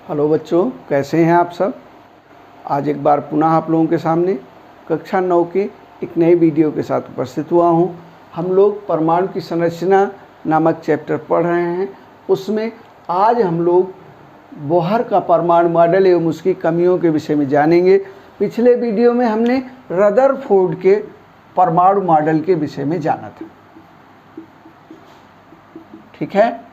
Hello बच्चों, कैसे हैं आप सब। आज एक बार पुनः आप लोगों के सामने कक्षा 9 के एक नए वीडियो के साथ उपस्थित हुआ हूं। हम लोग परमाणु की संरचना नामक चैप्टर पढ़ रहे हैं। उसमें आज हम लोग बोहर का परमाणु मॉडल एवं उसकी कमियों के विषय में जानेंगे। पिछले वीडियो में हमने रदरफोर्ड के परमाणु मॉडल के विषय में जाना था, ठीक है।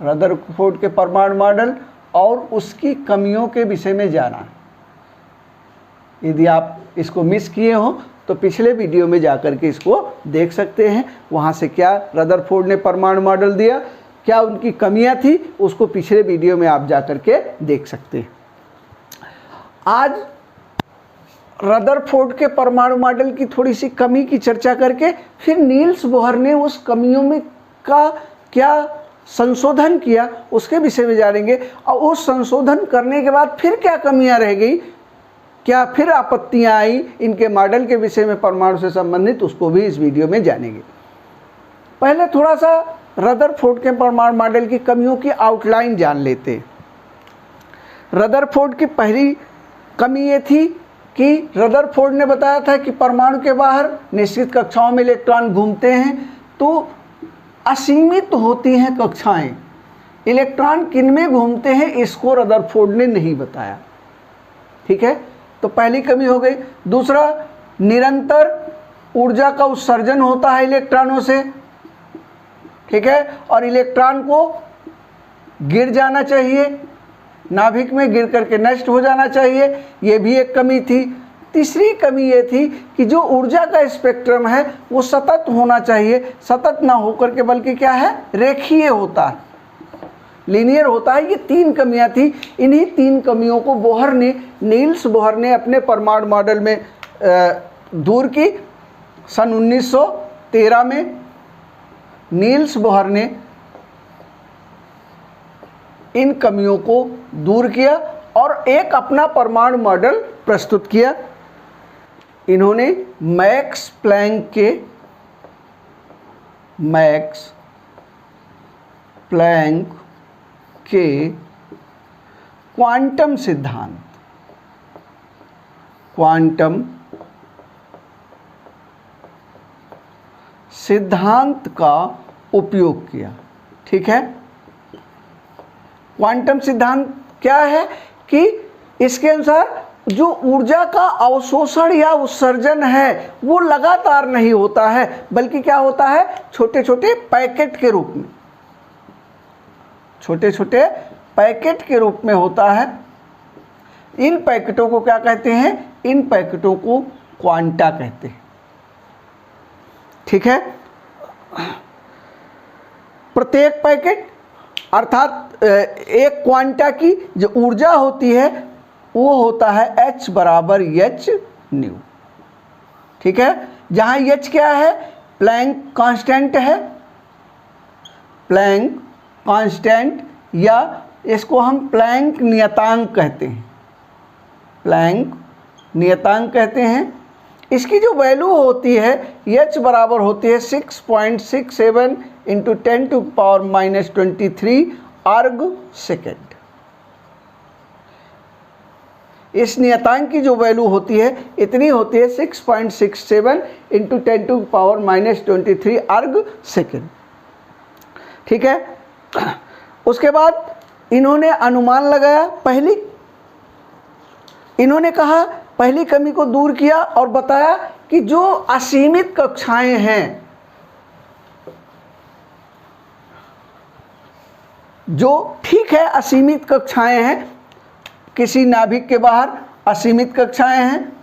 रदरफोर्ड के परमाणु मॉडल और उसकी कमियों के विषय में जाना। यदि आप इसको मिस किए हो तो पिछले वीडियो में जाकर के इसको देख सकते हैं। वहाँ से क्या रदरफोर्ड ने परमाणु मॉडल दिया, क्या उनकी कमियां थी, उसको पिछले वीडियो में आप जाकर के देख सकते हैं। आज रदरफोर्ड के परमाणु मॉडल की थोड़ी सी कमी की चर्चा करके फिर नील्स बोहर ने उस कमियों में का क्या संशोधन किया उसके विषय में जानेंगे। और उस संशोधन करने के बाद फिर क्या कमियां रह गई, क्या फिर आपत्तियां आई इनके मॉडल के विषय में परमाणु से संबंधित, उसको भी इस वीडियो में जानेंगे। पहले थोड़ा सा रदरफोर्ड के परमाणु मॉडल की कमियों की आउटलाइन जान लेते हैं। रदरफोर्ड की पहली कमी ये थी कि रदरफोर्ड ने बताया था कि परमाणु के बाहर निश्चित कक्षाओं में इलेक्ट्रॉन घूमते हैं तो असीमित होती हैं कक्षाएं। इलेक्ट्रॉन किन में घूमते हैं इसको रदरफोर्ड ने नहीं बताया, ठीक है। तो पहली कमी हो गई। दूसरा, निरंतर ऊर्जा का उत्सर्जन होता है इलेक्ट्रॉनों से, ठीक है, और इलेक्ट्रॉन को गिर जाना चाहिए, नाभिक में गिर करके नष्ट हो जाना चाहिए, ये भी एक कमी थी। तीसरी कमी ये थी कि जो ऊर्जा का स्पेक्ट्रम है वो सतत होना चाहिए, सतत ना होकर के बल्कि क्या है, रेखीय होता है, लीनियर होता है। ये तीन कमियां थी। इन्हीं तीन कमियों को बोहर ने, नील्स बोहर ने अपने परमाणु मॉडल में दूर की। सन 1913 में नील्स बोहर ने इन कमियों को दूर किया और एक अपना परमाणु मॉडल प्रस्तुत किया। इन्होंने मैक्स प्लैंक के क्वांटम सिद्धांत का उपयोग किया, ठीक है। क्वांटम सिद्धांत क्या है कि इसके अनुसार जो ऊर्जा का अवशोषण या उत्सर्जन है वो लगातार नहीं होता है, बल्कि क्या होता है, छोटे छोटे पैकेट के रूप में, छोटे छोटे पैकेट के रूप में होता है। इन पैकेटों को क्या कहते हैं, इन पैकेटों को क्वांटा कहते हैं, ठीक है। प्रत्येक पैकेट अर्थात एक क्वांटा की जो ऊर्जा होती है वो होता है H बराबर H न्यू, ठीक है। जहाँ H क्या है, प्लैंक कांस्टेंट है, प्लैंक कांस्टेंट, या इसको हम प्लैंक नियतांक कहते हैं, प्लैंक नियतांक कहते हैं। इसकी जो वैल्यू होती है H बराबर होती है 6.67 इंटू 10⁻⁻23 अर्ग सेकेंड। इस नियतांक की जो वैल्यू होती है इतनी होती है 6.67 इंटू 10⁻⁻23 अर्ग सेकेंड, ठीक है। उसके बाद इन्होंने अनुमान लगाया। इन्होंने कहा, पहली कमी को दूर किया और बताया कि जो असीमित कक्षाएं हैं, जो ठीक है असीमित कक्षाएं हैं, किसी नाभिक के बाहर असीमित कक्षाएं हैं,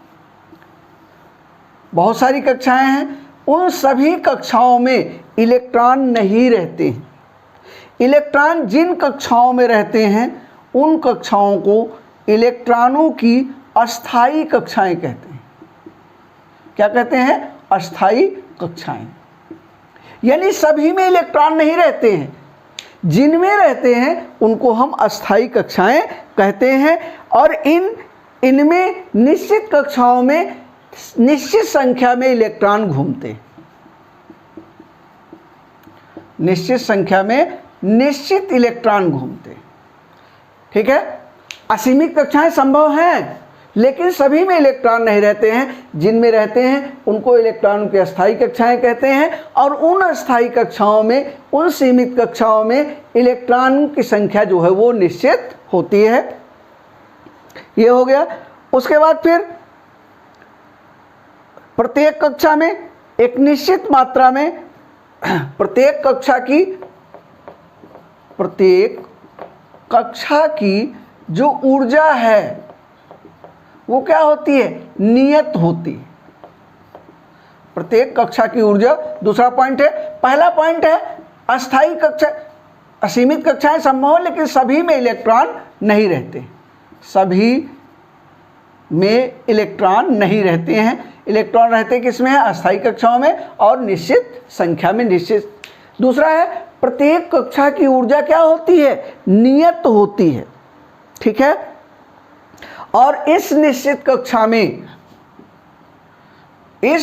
बहुत सारी कक्षाएं हैं, उन सभी कक्षाओं में इलेक्ट्रॉन नहीं रहते हैं। इलेक्ट्रॉन जिन कक्षाओं में रहते हैं उन कक्षाओं को इलेक्ट्रॉनों की अस्थायी कक्षाएं कहते हैं। क्या कहते हैं, अस्थायी कक्षाएं। यानी सभी में इलेक्ट्रॉन नहीं रहते हैं, जिनमें रहते हैं उनको हम अस्थायी कक्षाएं कहते हैं। और इनमें निश्चित कक्षाओं में निश्चित संख्या में इलेक्ट्रॉन घूमते हैं, निश्चित संख्या में निश्चित इलेक्ट्रॉन घूमते, ठीक है। असीमित कक्षाएं संभव हैं, लेकिन सभी में इलेक्ट्रॉन नहीं रहते हैं। जिनमें रहते हैं उनको इलेक्ट्रॉन की अस्थायी कक्षाएं कहते हैं, और उन अस्थायी कक्षाओं में, उन सीमित कक्षाओं में इलेक्ट्रॉन की संख्या जो है वो निश्चित होती है। ये हो गया। उसके बाद फिर प्रत्येक कक्षा में एक निश्चित मात्रा में, प्रत्येक कक्षा की जो ऊर्जा है वो क्या होती है, नियत होती है। प्रत्येक कक्षा की ऊर्जा, दूसरा पॉइंट है। पहला पॉइंट है अस्थायी कक्षा, असीमित कक्षाएं संभव लेकिन सभी में इलेक्ट्रॉन नहीं रहते, सभी में इलेक्ट्रॉन नहीं रहते हैं। इलेक्ट्रॉन रहते किसमें है, अस्थायी कक्षाओं में और निश्चित संख्या में, निश्चित। दूसरा है प्रत्येक कक्षा की ऊर्जा क्या होती है, नियत होती है, ठीक है। और इस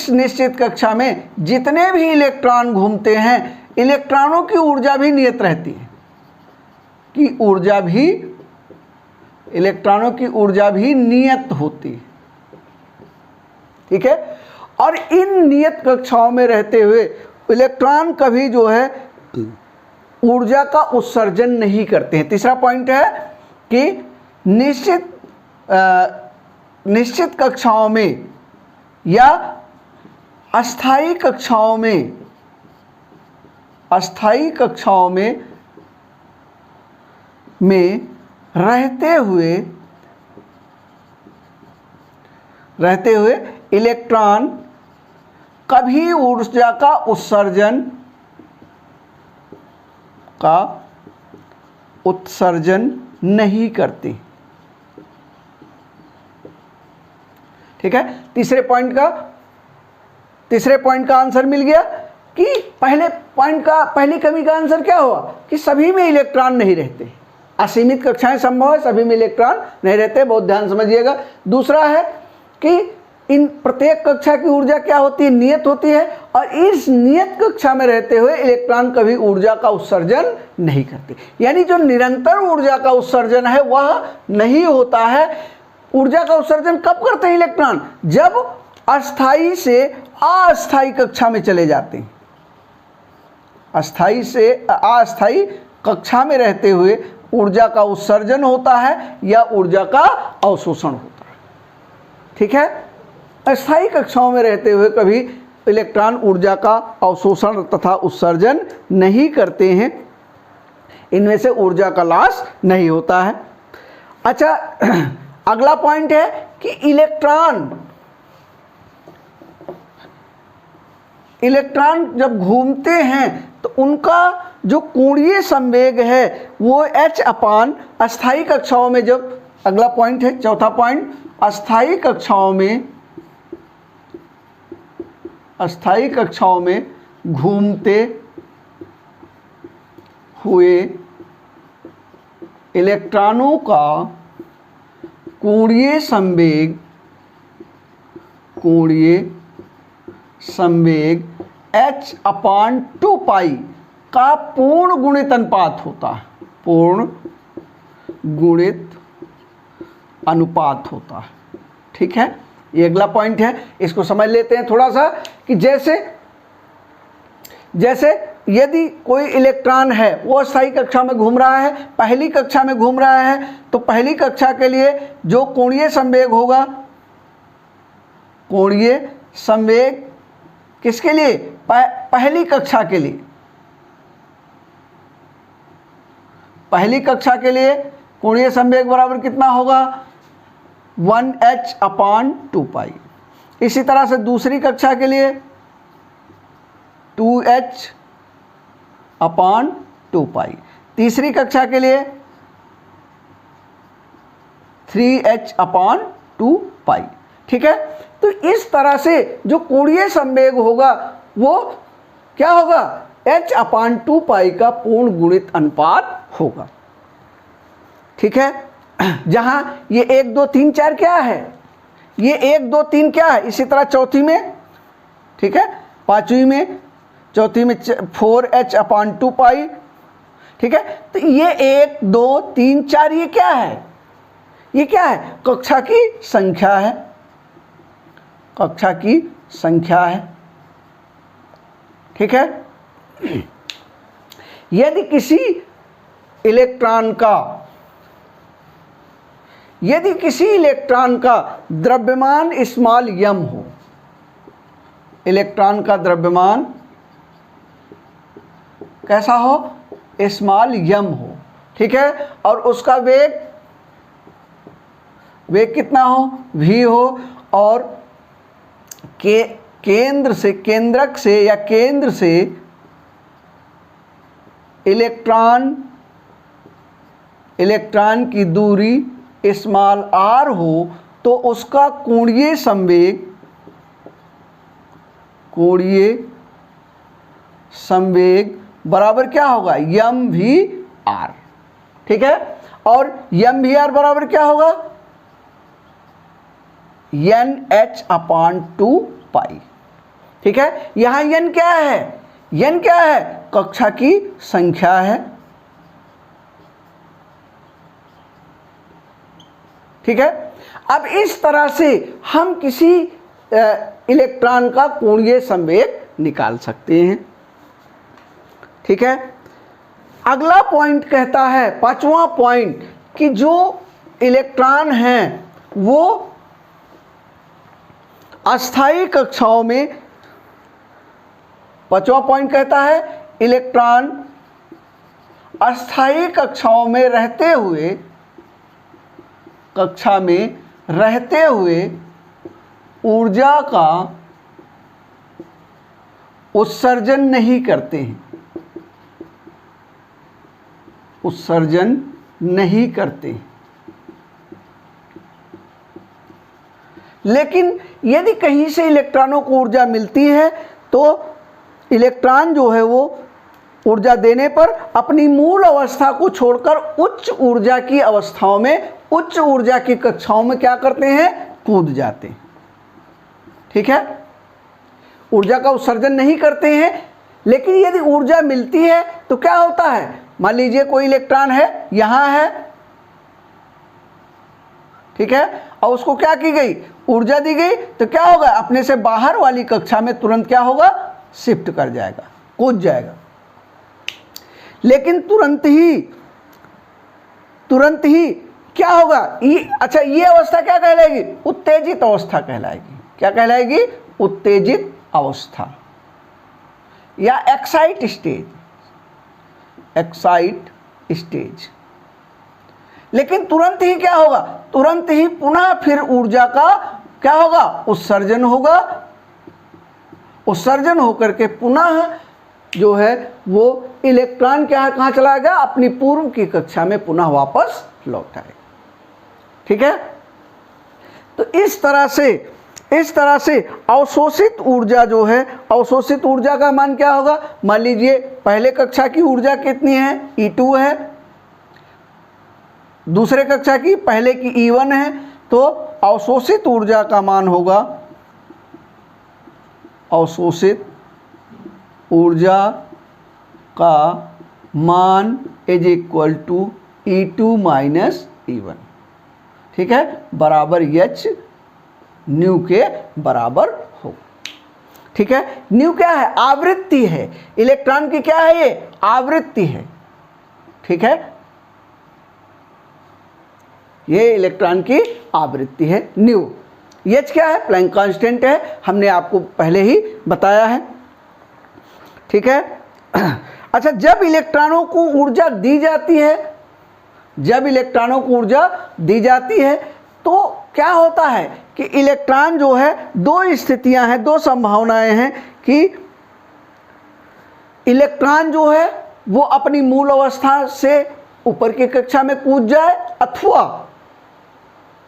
निश्चित कक्षा में जितने भी इलेक्ट्रॉन घूमते हैं, इलेक्ट्रॉनों की ऊर्जा भी नियत रहती है, इलेक्ट्रॉनों की ऊर्जा भी नियत होती है, ठीक है। और इन नियत कक्षाओं में रहते हुए इलेक्ट्रॉन कभी जो है ऊर्जा का उत्सर्जन नहीं करते हैं। तीसरा पॉइंट है कि निश्चित कक्षाओं में या अस्थायी कक्षाओं में रहते हुए इलेक्ट्रॉन कभी ऊर्जा का उत्सर्जन नहीं करते, ठीक है। तीसरे पॉइंट का आंसर मिल गया कि पहली कमी का आंसर क्या हुआ कि सभी में इलेक्ट्रॉन नहीं रहते। असीमित कक्षाएं संभव है, सभी में इलेक्ट्रॉन नहीं रहते, बहुत ध्यान समझिएगा। दूसरा है कि इन प्रत्येक कक्षा की ऊर्जा क्या होती है, नियत होती है, और इस नियत कक्षा में रहते हुए इलेक्ट्रॉन कभी ऊर्जा का उत्सर्जन नहीं करते। यानी जो निरंतर ऊर्जा का उत्सर्जन है वह नहीं होता है। ऊर्जा का उत्सर्जन कब करते हैं इलेक्ट्रॉन, जब अस्थायी से अस्थायी कक्षा में चले जाते हैं। अस्थायी से अस्थायी कक्षा में रहते हुए ऊर्जा का उत्सर्जन होता है या ऊर्जा का अवशोषण होता है, ठीक है। अस्थायी कक्षाओं में रहते हुए कभी इलेक्ट्रॉन ऊर्जा का अवशोषण तथा उत्सर्जन नहीं करते हैं, इनमें से ऊर्जा का लॉस नहीं होता है। अच्छा, अगला पॉइंट है कि इलेक्ट्रॉन जब घूमते हैं तो उनका जो कोणीय संवेग है वो h/, अस्थायी कक्षाओं में, जब अगला पॉइंट है चौथा पॉइंट, अस्थायी कक्षाओं में घूमते हुए इलेक्ट्रॉनों का कोणीय संवेग h/2π का पूर्ण गुणित अनुपात होता है, पूर्ण गुणित अनुपात होता है, ठीक है। ये अगला पॉइंट है, इसको समझ लेते हैं थोड़ा सा कि जैसे यदि कोई इलेक्ट्रॉन है वो अस्थायी कक्षा में घूम रहा है, पहली कक्षा में घूम रहा है, तो पहली कक्षा के लिए जो कोणीय संवेग होगा, कोणीय संवेग किसके लिए, पहली कक्षा के लिए, पहली कक्षा के लिए कोणीय संवेग बराबर कितना होगा, 1h/2π। इसी तरह से दूसरी कक्षा के लिए 2h/2π, तीसरी कक्षा के लिए 3h/2π, ठीक है। तो इस तरह से जो कोणीय संवेग होगा वो क्या होगा, h/2π का पूर्ण गुणित अनुपात होगा, ठीक है। जहां ये 1 2 3 4 क्या है, ये 1 2 3 क्या है, इसी तरह चौथी में, ठीक है, पांचवी में, चौथी में 4h/2π, ठीक है, तो ये 1 2 3 4 ये क्या है? ये क्या है? कक्षा की संख्या है, कक्षा की संख्या है। ठीक है, यदि किसी इलेक्ट्रॉन का द्रव्यमान स्मॉल m हो, इलेक्ट्रॉन का द्रव्यमान कैसा हो? स्मॉल m हो। ठीक है, और उसका वेग कितना हो? v हो, और केंद्र से, केंद्रक से या केंद्र से इलेक्ट्रॉन की दूरी स्मॉल r हो, तो उसका कोणीय संवेग बराबर क्या होगा? mvr। ठीक है, और mvr बराबर क्या होगा? nh/2π। ठीक है, यहां n क्या है? n क्या है? कक्षा की संख्या है। ठीक है, अब इस तरह से हम किसी इलेक्ट्रॉन का कोणीय संवेग निकाल सकते हैं। ठीक है, अगला पॉइंट कहता है, 5वां पॉइंट, कि जो इलेक्ट्रॉन हैं वो अस्थायी कक्षाओं में, 5वां पॉइंट कहता है इलेक्ट्रॉन अस्थायी कक्षाओं में रहते हुए, कक्षा में रहते हुए ऊर्जा का उत्सर्जन नहीं करते हैं, उत्सर्जन नहीं करते। लेकिन यदि कहीं से इलेक्ट्रॉनों को ऊर्जा मिलती है तो इलेक्ट्रॉन जो है वो ऊर्जा देने पर अपनी मूल अवस्था को छोड़कर उच्च ऊर्जा की अवस्थाओं में, उच्च ऊर्जा की कक्षाओं में क्या करते हैं? कूद जाते हैं। ठीक है, ऊर्जा का उत्सर्जन नहीं करते हैं। लेकिन यदि ऊर्जा मिलती है तो क्या होता है? मान लीजिए कोई इलेक्ट्रॉन है, यहां है, ठीक है, और उसको क्या की गई? ऊर्जा दी गई, तो क्या होगा? अपने से बाहर वाली कक्षा में तुरंत क्या होगा? शिफ्ट कर जाएगा, कूद जाएगा। लेकिन तुरंत ही क्या होगा? अच्छा, ये अवस्था क्या कहलाएगी? उत्तेजित अवस्था कहलाएगी। क्या कहलाएगी? उत्तेजित अवस्था या एक्साइट स्टेज। लेकिन तुरंत ही क्या होगा? तुरंत ही पुनः फिर ऊर्जा का क्या होगा? उत्सर्जन होगा। उत्सर्जन होकर के पुनः जो है वो इलेक्ट्रॉन क्या है, कहाँ चला गया? अपनी पूर्व की कक्षा में पुनः वापस लौट आएगा। ठीक है, तो इस तरह से अवशोषित ऊर्जा जो है, अवशोषित ऊर्जा का मान क्या होगा? मान लीजिए पहले कक्षा की ऊर्जा कितनी है? E2 है, दूसरे कक्षा की पहले की E1 है, तो अवशोषित ऊर्जा का मान होगा, अवशोषित ऊर्जा का मान is equal to E2 minus E1। ठीक है, बराबर h न्यू के बराबर हो। ठीक है, न्यू क्या है? आवृत्ति है। इलेक्ट्रॉन की क्या है? ये आवृत्ति है। ठीक है, ये इलेक्ट्रॉन की आवृत्ति है न्यू। एच क्या है? प्लैंक कांस्टेंट है, हमने आपको पहले ही बताया है। ठीक है, अच्छा, जब इलेक्ट्रॉनों को ऊर्जा दी जाती है, जब इलेक्ट्रॉनों को ऊर्जा दी जाती है तो क्या होता है कि इलेक्ट्रॉन जो है, दो स्थितियां हैं, दो संभावनाएं हैं कि इलेक्ट्रॉन जो है वो अपनी मूल अवस्था से ऊपर की कक्षा में कूद जाए अथवा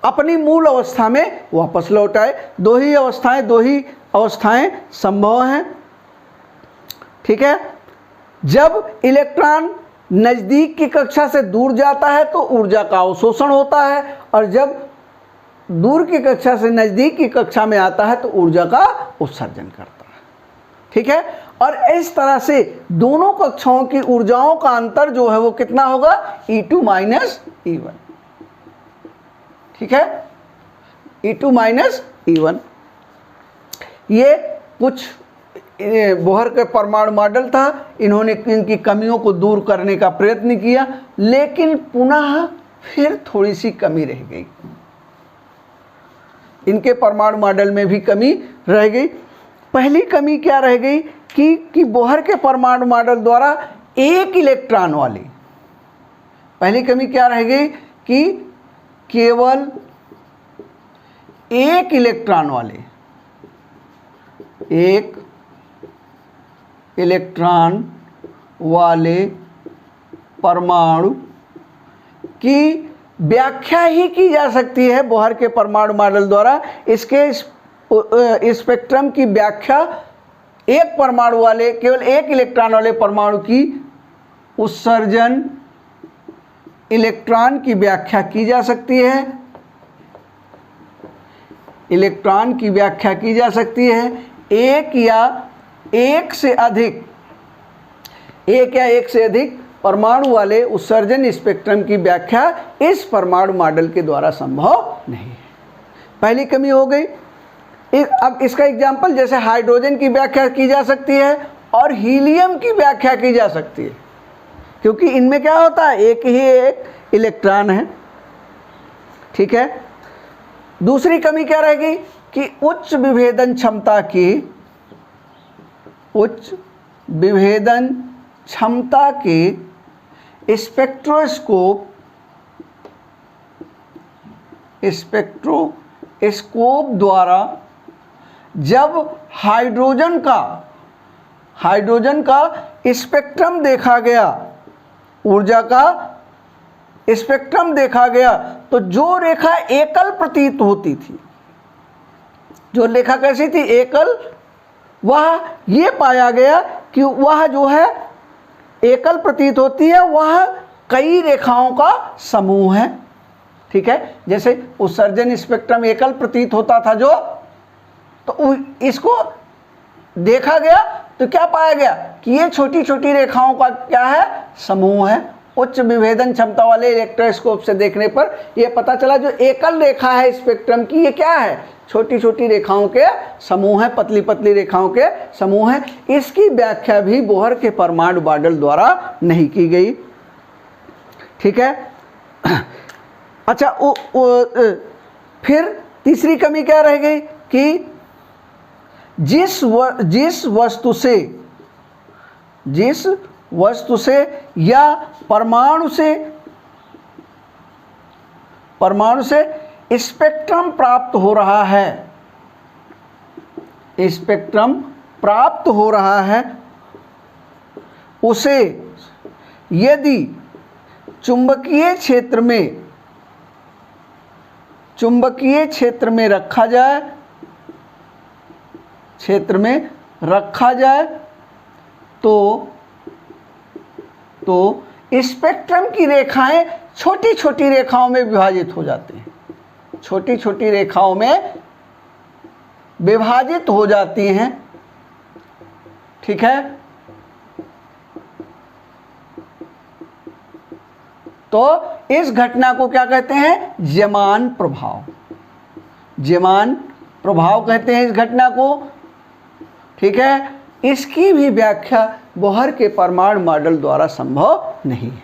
अपनी मूल अवस्था में वापस लौट आए। दो ही अवस्थाएं संभव हैं। ठीक है, जब इलेक्ट्रॉन नज़दीक की कक्षा से दूर जाता है तो ऊर्जा का अवशोषण होता है, और जब दूर की कक्षा से नज़दीक की कक्षा में आता है तो ऊर्जा का उत्सर्जन करता है। ठीक है, और इस तरह से दोनों कक्षाओं की ऊर्जाओं का अंतर जो है वो कितना होगा, E2 माइनस E1। ठीक है, E2 माइनस E1। ये कुछ बोहर के परमाणु मॉडल था, इन्होंने इनकी कमियों को दूर करने का प्रयत्न किया, लेकिन पुनः फिर थोड़ी सी कमी रह गई। इनके परमाणु मॉडल में भी कमी रह गई। पहली कमी क्या रह गई कि बोहर के परमाणु मॉडल द्वारा एक इलेक्ट्रॉन वाले, पहली कमी क्या रह गई कि केवल एक इलेक्ट्रॉन वाले, एक इलेक्ट्रॉन वाले परमाणु की व्याख्या ही की जा सकती है बोहर के परमाणु मॉडल द्वारा। इसके स्पेक्ट्रम की व्याख्या एक परमाणु वाले, केवल एक इलेक्ट्रॉन वाले परमाणु की उत्सर्जन इलेक्ट्रॉन की व्याख्या की जा सकती है, इलेक्ट्रॉन की व्याख्या की जा सकती है एक या एक से अधिक परमाणु वाले उत्सर्जन स्पेक्ट्रम की व्याख्या इस परमाणु मॉडल के द्वारा संभव नहीं है। पहली कमी हो गई। अब इसका एग्जाम्पल, जैसे हाइड्रोजन की व्याख्या की जा सकती है और हीलियम की व्याख्या की जा सकती है, क्योंकि इनमें क्या होता है, एक ही एक इलेक्ट्रॉन है। ठीक है। दूसरी कमी क्या रहेगी कि उच्च विभेदन क्षमता के स्पेक्ट्रोस्कोप द्वारा जब हाइड्रोजन का स्पेक्ट्रम देखा गया, ऊर्जा का स्पेक्ट्रम देखा गया, तो जो रेखा एकल प्रतीत होती थी, जो रेखा कैसी थी, एकल, वह ये पाया गया कि वह जो है एकल प्रतीत होती है, वह कई रेखाओं का समूह है। ठीक है, जैसे उत्सर्जन स्पेक्ट्रम एकल प्रतीत होता था जो, तो इसको देखा गया तो क्या पाया गया कि ये छोटी छोटी रेखाओं का क्या है, समूह है। उच्च विभेदन क्षमता वाले इलेक्ट्रोस्कोप से देखने पर यह पता चला जो एकल रेखा है स्पेक्ट्रम की, ये क्या है, छोटी छोटी रेखाओं के समूह है, पतली पतली रेखाओं के समूह है। इसकी व्याख्या भी बोहर के परमाणु मॉडल द्वारा नहीं की गई। ठीक है। अच्छा, फिर तीसरी कमी क्या रह गई कि जिस वस्तु से या परमाणु से स्पेक्ट्रम प्राप्त हो रहा है, उसे यदि चुंबकीय क्षेत्र में रखा जाए तो स्पेक्ट्रम की रेखाएं छोटी छोटी रेखाओं में विभाजित हो जाती हैं, छोटी छोटी रेखाओं में विभाजित हो जाती हैं। ठीक है। तो इस घटना को क्या कहते हैं, ज़मान प्रभाव कहते हैं इस घटना को। ठीक है। इसकी भी व्याख्या बोहर के परमाणु मॉडल द्वारा संभव नहीं है।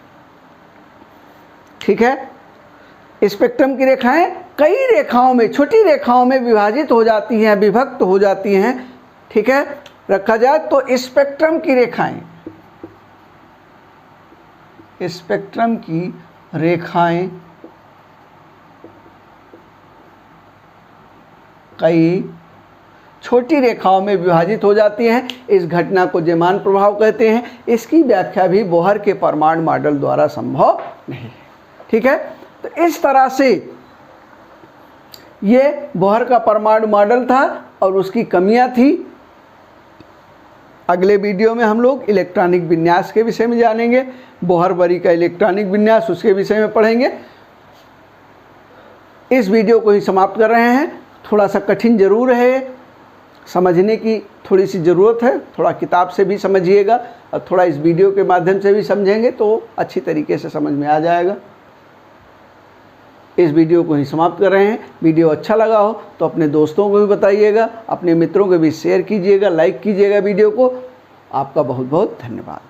ठीक है। स्पेक्ट्रम की रेखाएं कई रेखाओं में, छोटी रेखाओं में विभाजित हो जाती हैं, विभक्त हो जाती हैं। ठीक है, रखा जाए तो स्पेक्ट्रम की रेखाएं कई छोटी रेखाओं में विभाजित हो जाती हैं। इस घटना को ज़मान प्रभाव कहते हैं। इसकी व्याख्या भी बोहर के परमाणु मॉडल द्वारा संभव नहीं है। ठीक है। तो इस तरह से ये बोहर का परमाणु मॉडल था और उसकी कमियां थी। अगले वीडियो में हम लोग इलेक्ट्रॉनिक विन्यास के विषय में जानेंगे, बोहर बरी का इलेक्ट्रॉनिक विन्यास, उसके विषय में पढ़ेंगे। इस वीडियो को ही समाप्त कर रहे हैं। थोड़ा सा कठिन जरूर है समझने की थोड़ी सी ज़रूरत है। थोड़ा किताब से भी समझिएगा और थोड़ा इस वीडियो के माध्यम से भी समझेंगे तो अच्छी तरीके से समझ में आ जाएगा। इस वीडियो को ही समाप्त कर रहे हैं। वीडियो अच्छा लगा हो तो अपने दोस्तों को भी बताइएगा, अपने मित्रों को भी शेयर कीजिएगा, लाइक कीजिएगा वीडियो को। आपका बहुत बहुत धन्यवाद।